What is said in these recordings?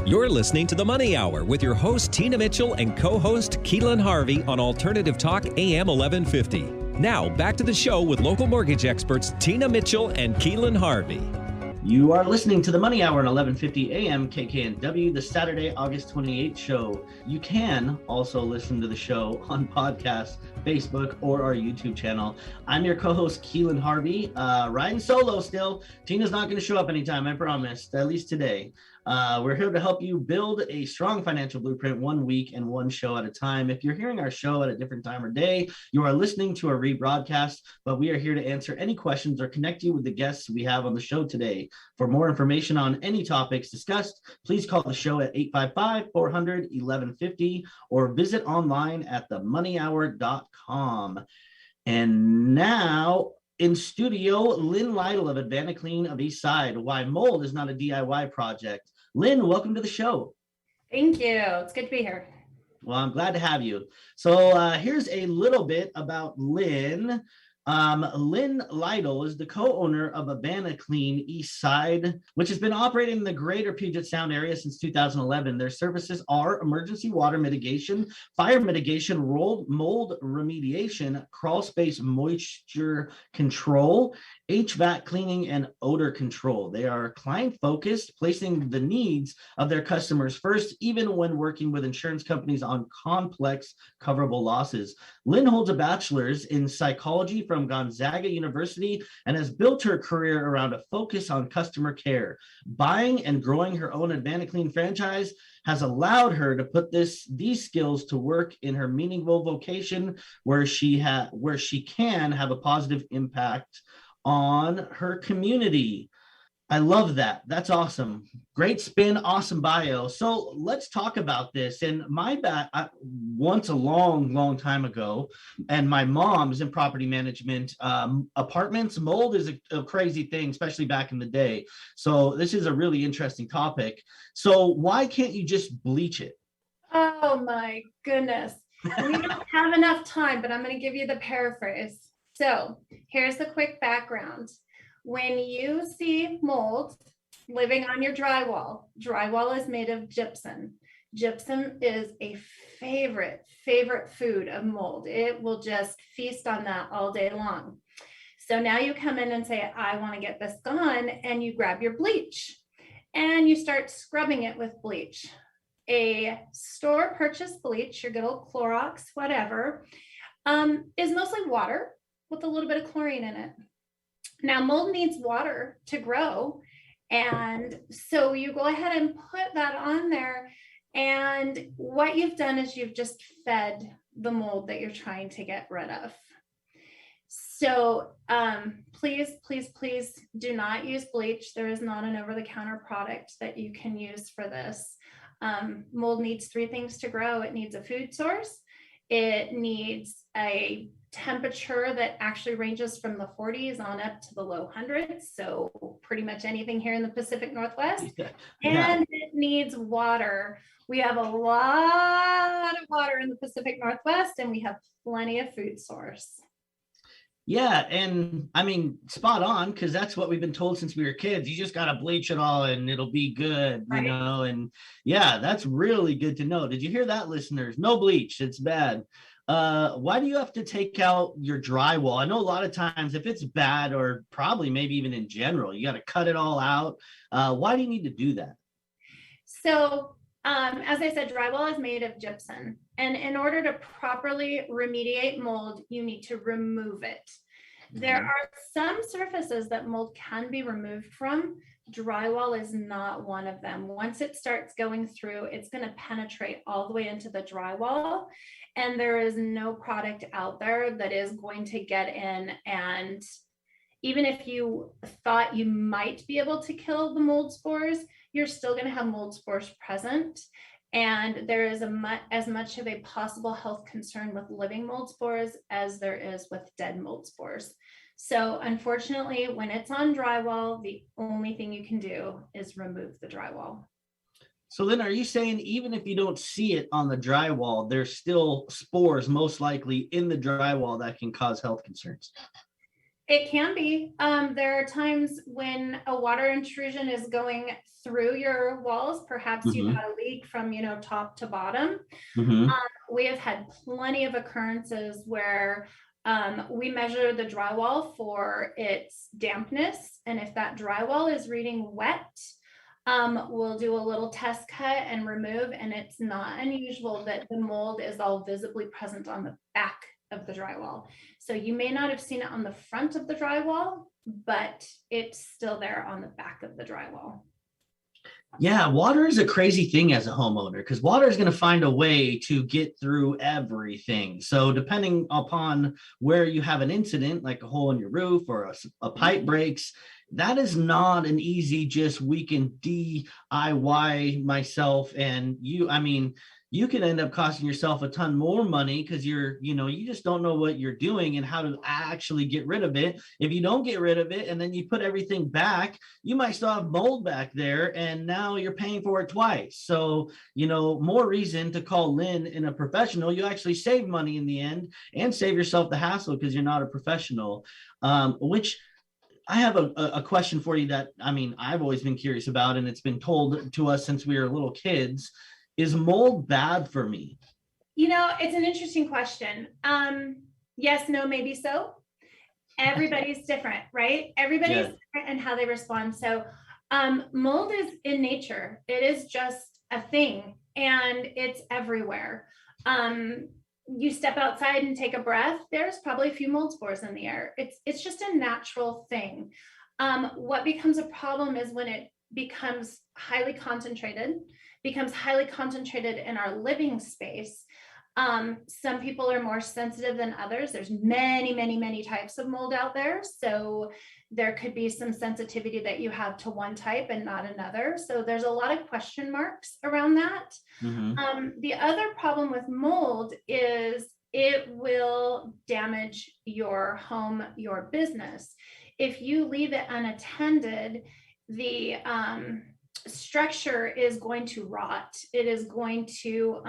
You're listening to The Money Hour with your host, Tina Mitchell, and co-host, Keelan Harvey on Alternative Talk AM 1150. Now, back to the show with local mortgage experts, Tina Mitchell and Keelan Harvey. You are listening to The Money Hour at 1150 AM KKNW, the Saturday, August 28th show. You can also listen to the show on podcast, Facebook, or our YouTube channel. I'm your co-host, Keelan Harvey, riding solo still. Tina's not going to show up anytime, I promise, at least today. We're here to help you build a strong financial blueprint 1 week and one show at a time. If you're hearing our show at a different time or day, you are listening to a rebroadcast, but we are here to answer any questions or connect you with the guests we have on the show today. For more information on any topics discussed, please call the show at 855-400-1150 or visit online at themoneyhour.com. And now, in studio, Lynn Liedle of AdvantaClean of Eastside. Why mold is not a DIY project. Lynn, welcome to the show. Thank you. It's good to be here. Well, I'm glad to have you. So here's a little bit about Lynn. Lynn Liedle is the co-owner of AdvantaClean Eastside, which has been operating in the greater Puget Sound area since 2011. Their services are emergency water mitigation, fire mitigation, mold remediation, crawl space moisture control, HVAC cleaning, and odor control. They are client-focused, placing the needs of their customers first, even when working with insurance companies on complex coverable losses. Lynn holds a bachelor's in psychology from Gonzaga University and has built her career around a focus on customer care. Buying and growing her own AdvantaClean franchise has allowed her to put these skills to work in her meaningful vocation where she can have a positive impact on her community. I love that. That's awesome. Great spin, awesome bio. So let's talk about this. And once a long time ago, and my mom's in property management, apartments, mold is a crazy thing, especially back in the day. So this is a really interesting topic. So why can't you just bleach it? Oh my goodness. We don't have enough time, but I'm going to give you the paraphrase. So here's the quick background. When you see mold living on your drywall is made of gypsum. Gypsum is a favorite food of mold. It will just feast on that all day long. So now you come in and say, I want to get this gone, and you grab your bleach and you start scrubbing it with bleach. A store purchased bleach, your good old Clorox, whatever, is mostly water with a little bit of chlorine in it. Now, mold needs water to grow. And so you go ahead and put that on there. And what you've done is you've just fed the mold that you're trying to get rid of. So please do not use bleach. There is not an over-the-counter product that you can use for this. Mold needs three things to grow. It needs a food source. It needs a temperature that actually ranges from the 40s on up to the low hundreds. So pretty much anything here in the Pacific Northwest. Yeah. And it needs water. We have a lot of water in the Pacific Northwest, and we have plenty of food source. Yeah, and I mean, spot on, because that's what we've been told since we were kids. You just got to bleach it all and it'll be good, you know? And yeah, that's really good to know. Did you hear that, listeners? No bleach, it's bad. Why do you have to take out your drywall? I know a lot of times if it's bad, or probably maybe even in general, you got to cut it all out. Why do you need to do that? So, as I said, drywall is made of gypsum. And in order to properly remediate mold, you need to remove it. There are some surfaces that mold can be removed from. Drywall is not one of them. Once it starts going through, it's going to penetrate all the way into the drywall. And there is no product out there that is going to get in. And even if you thought you might be able to kill the mold spores, you're still going to have mold spores present. And there is as much of a possible health concern with living mold spores as there is with dead mold spores. So unfortunately, when it's on drywall, the only thing you can do is remove the drywall. So then are you saying even if you don't see it on the drywall, there's still spores most likely in the drywall that can cause health concerns? It can be. There are times when a water intrusion is going through your walls. Perhaps you've Mm-hmm. had a leak from, top to bottom. Mm-hmm. We have had plenty of occurrences where we measure the drywall for its dampness. And if that drywall is reading wet, we'll do a little test cut and remove. And it's not unusual that the mold is all visibly present on the back of the drywall. So you may not have seen it on the front of the drywall, but it's still there on the back of the drywall. Yeah, water is a crazy thing as a homeowner because water is going to find a way to get through everything. So depending upon where you have an incident, like a hole in your roof or a pipe breaks, that is not an easy just we can DIY myself and you. I mean, you can end up costing yourself a ton more money because you just don't know what you're doing and how to actually get rid of it. If you don't get rid of it and then you put everything back, you might still have mold back there and now you're paying for it twice. So, more reason to call Lynn and a professional. You actually save money in the end and save yourself the hassle because you're not a professional, which I have a question for you that, I've always been curious about, and it's been told to us since we were little kids. Is mold bad for me? It's an interesting question. Yes, no, maybe so. Everybody's different, right? Everybody's different in how they respond. So mold is in nature. It is just a thing and it's everywhere. You step outside and take a breath, there's probably a few mold spores in the air. It's just a natural thing. What becomes a problem is when it becomes highly concentrated in our living space. Some people are more sensitive than others. There's many, many, many types of mold out there. So there could be some sensitivity that you have to one type and not another. So there's a lot of question marks around that. Mm-hmm. The other problem with mold is it will damage your home, your business. If you leave it unattended, the structure is going to rot. It is going to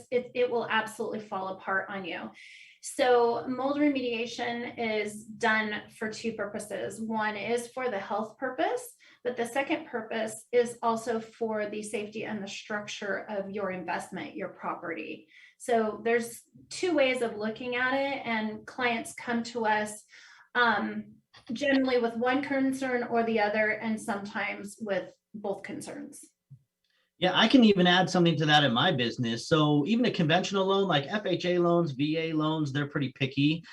it will absolutely fall apart on you. So mold remediation is done for two purposes. One is for the health purpose, but the second purpose is also for the safety and the structure of your investment, your property. So there's two ways of looking at it, and clients come to us generally with one concern or the other, and sometimes with both concerns. Yeah, I can even add something to that in my business. So even a conventional loan like FHA loans, VA loans, they're pretty picky.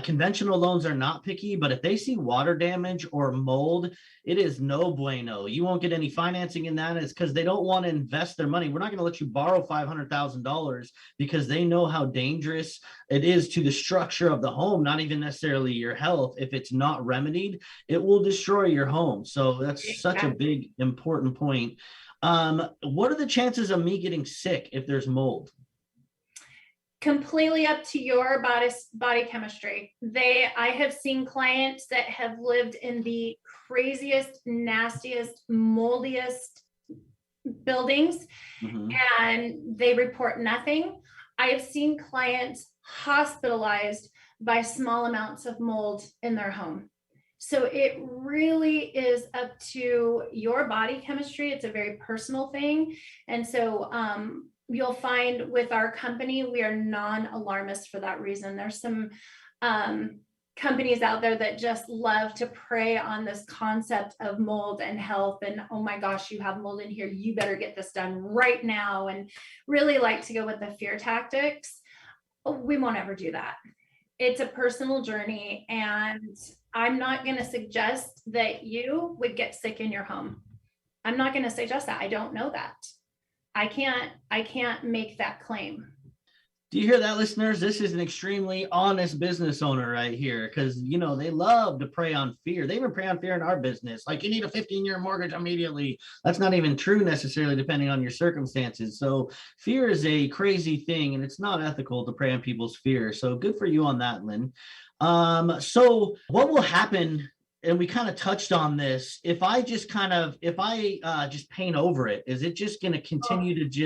Conventional loans are not picky, but if they see water damage or mold, it is no bueno. You won't get any financing in that. It's because they don't want to invest their money. We're not going to let you borrow $500,000 because they know how dangerous it is to the structure of the home, not even necessarily your health. If it's not remedied, it will destroy your home. So that's such a big, important point. What are the chances of me getting sick if there's mold? Completely up to your body chemistry. I have seen clients that have lived in the craziest, nastiest, moldiest buildings, and they report nothing. I have seen clients hospitalized by small amounts of mold in their home. So it really is up to your body chemistry. It's a very personal thing. And so you'll find with our company, we are non-alarmist for that reason. There's some companies out there that just love to prey on this concept of mold and health. And, oh my gosh, you have mold in here, you better get this done right now. And really like to go with the fear tactics. We won't ever do that. It's a personal journey, and I'm not going to suggest that you would get sick in your home. I'm not going to suggest that. I don't know that. I can't make that claim. Do you hear that, listeners? This is an extremely honest business owner right here, because they love to prey on fear. They even prey on fear in our business. Like, you need a 15-year mortgage immediately. That's not even true necessarily, depending on your circumstances. So fear is a crazy thing, and it's not ethical to prey on people's fear. So good for you on that, Lynn. So what will happen? And we kind of touched on this. If I just paint over it, is it just going to continue to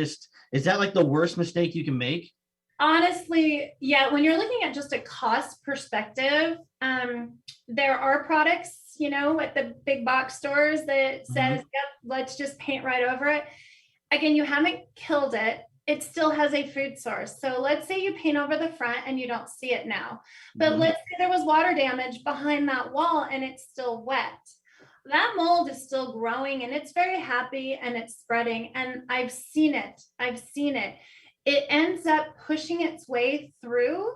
is that like the worst mistake you can make? Honestly, yeah, when you're looking at just a cost perspective, There are products, you know, at the big box stores that says, yep, let's just paint right over it. Again, you haven't killed it. It still has a food source. So let's say you paint over the front and you don't see it now, but let's say there was water damage behind that wall and it's still wet. That mold is still growing and it's very happy and it's spreading. And I've seen it. It ends up pushing its way through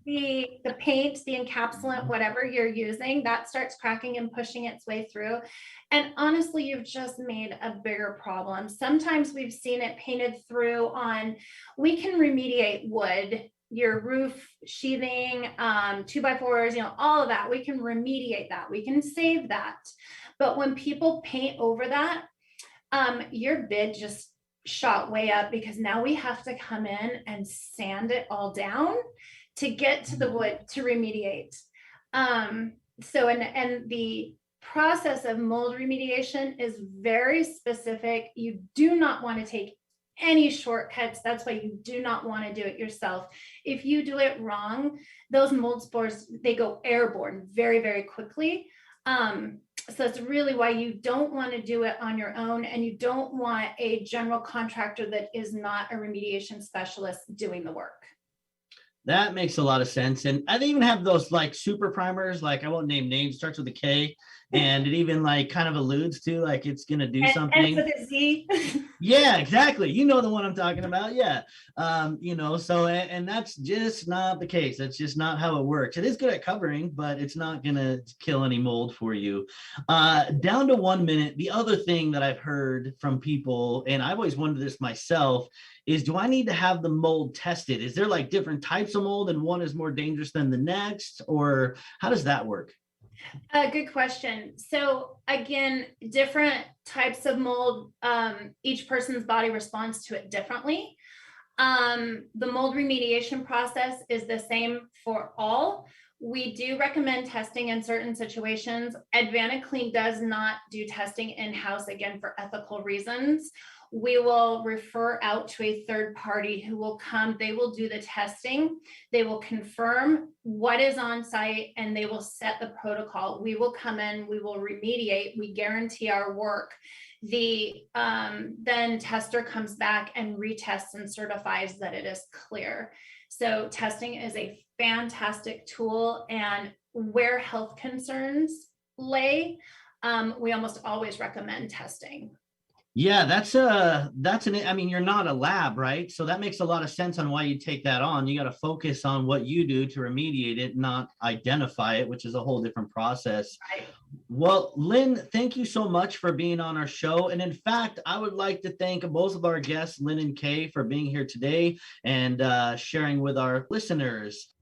the paint, the encapsulant, whatever you're using, that starts cracking and pushing its way through. And honestly, you've just made a bigger problem. Sometimes we've seen it painted through on, we can remediate wood, your roof sheathing, 2x4s, you know, all of that. We can remediate that. We can save that. But when people paint over that, your bid just shot way up because now we have to come in and sand it all down to get to the wood to remediate. So, and the process of mold remediation is very specific. You do not want to take any shortcuts. That's why you do not want to do it yourself. If you do it wrong, those mold spores, they go airborne very, very quickly. So it's really why you don't want to do it on your own, and you don't want a general contractor that is not a remediation specialist doing the work. That makes a lot of sense. And I even have those like super primers, like I won't name names, starts with a K, and it even like kind of alludes to like it's gonna do something. And with a Z. Yeah, exactly. You know the one I'm talking about. Yeah. You know, so and that's just not the case. That's just not how it works. It is good at covering, but it's not gonna kill any mold for you. Down to 1 minute. The other thing that I've heard from people, and I've always wondered this myself, is do I need to have the mold tested? Is there like different types of mold and one is more dangerous than the next, or how does that work? Good question. So again, different types of mold, each person's body responds to it differently. The mold remediation process is the same for all. We do recommend testing in certain situations. AdvantaClean does not do testing in-house, again, for ethical reasons. We will refer out to a third party who will come, they will do the testing, they will confirm what is on site, and they will set the protocol. We will come in, we will remediate, we guarantee our work. The then tester comes back and retests and certifies that it is clear. So testing is a fantastic tool, and where health concerns lay, we almost always recommend testing. Yeah, I mean, you're not a lab, right? So that makes a lot of sense on why you take that on. You got to focus on what you do to remediate it, not identify it, which is a whole different process. Right. Well, Lynn, thank you so much for being on our show. And in fact, I would like to thank both of our guests, Lynn and Kay, for being here today and sharing with our listeners.